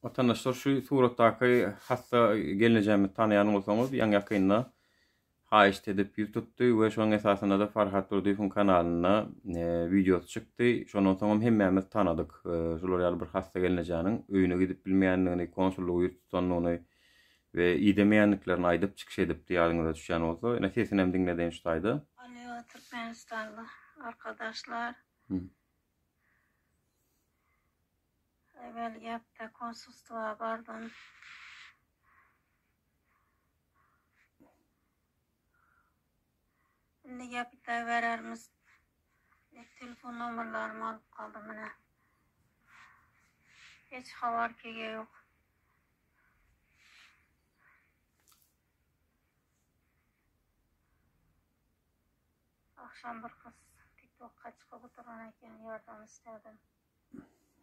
Vatandaşlar şu suratdaki hasta gelineceğimi tanıyan olsanız yan yakınına haýyş edip YouTube'da ve şoň esasında da Farhat Durdyýewiň kanalyna video çıktı. Şondan soň hemmemiz tanıdık. Şolar ýaly bir hasta gelinejäniň öýüne gidip bilmeýändigini, konsullugy tutanlygyny we idemeýänliklerini aýdyp çykyş edip ýadyňyza düşýän bolsa, ene sesini hem dinleden şutaýdy. Alo, Türkmenistanlı arkadaşlar. Evvel yapta konsulluğa vardım. Şimdi yapta vererimiz. Telefon numaralarımı alıp kaldım yine. Hiç haber kege yok. Akşam bir kız TikTok'a çıkıp oturan eken yardım istedim.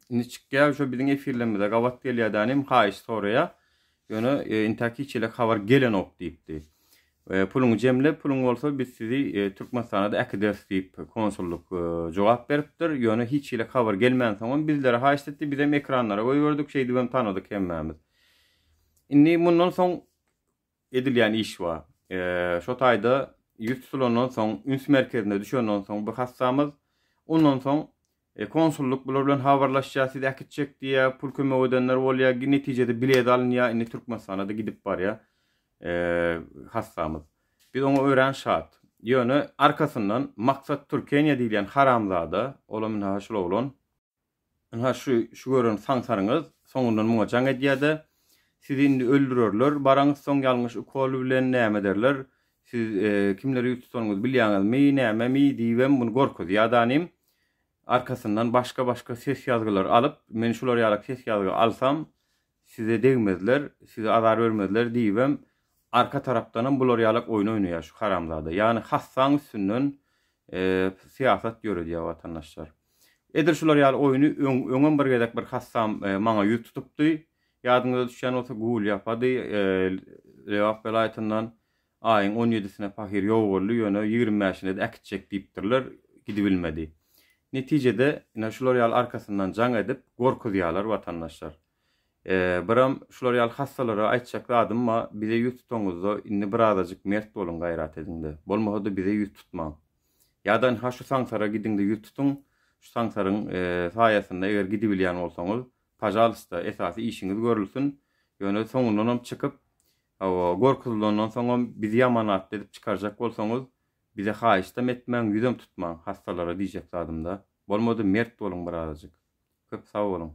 Indi çıkýar şu biziň efirlerimizde gawat gelýärdim haýyş soraýa. Ýöne intaki çelek habar gelen ok diýipdi. Puluňy jemlep, puluň bolsa biz sizi Türkmenistanda äkiders diýip konsulluk jogap beripdir. Ýöne hiç çelek habar gelmän soň bizlere haýyş etdi, biz hem ekranlara goýberdik, şeýdi hem tanıdyk hemmemiz. Indi mundan soň edilýän iş bar. Şo taýda ýurtsulundan soň üns merkezine düşenden soň bu hassamyz ondan soň konsulluk bular bilen habarlaşýar, siz äkitjek diýe pul kömek edenler bolýar, netijede bilet alınýar, indi Türkmenistana da gidip barýar hassamyz. Biz onu öğren şart. Ýöne arkasından maksat Türkiýe diýilen haramzada, olamyn haşyl oglan. Ha şu görün saňsaryňyz, soňundan muňa jaň edýärdi. Sizi indi öldürürler, baraňyz soň ýalňyş ukol bilen näme derler. Siz kimleri ýutsaňyz bilýäňizmi, näme diýem bunu gorkuz ýadanym. Arkasından başka ses ýazgylar alıp, men şular ýaly ses ýazgy alsam, size degmezler, size azar bermezler diýem. Arka tarapdan bular ýaly oýun oýnaýar şu haramzada. Ýani hassaň üstünden siýasat ýöredýär watandaşlar. Edir şular ýaly oýuny öňen bir gedek bir hassam maňa ýük tutupdy. Ýadyňyza düşýän bolsa Google ýapady. Rewap belaýatyndan aýyň 17-sine pahir ýok boldy, ýöne 25-sine de äkitjek diýipdirler, gidibilmedi. Netijede ina şular ýaly arkasından jaň edip gorkuzýarlar watandaşlar. Biram şular ýaly hassalara aýtjak adymma bize ýük tutaňyzda indi birazajyk mert bolun gaýrat edinde. Bolmasa bize ýük tutmaň. Ýa-da ha şu saňsara gidinde ýük tutuň, şu saňsaryň saýasynda eger gidibilýän bolsaňyz, pajalsta esasy işiňiz görülsün. Ýöne soňundan çykyp, gorkuzlandan soň bizi ýamanat edip çykarjak bolsaňyz, bize haýyşda etmäň, ýüzem tutmaň hassalara diýjek adymda. Bolmady mert bolun birazajyk. Köp sag bolun.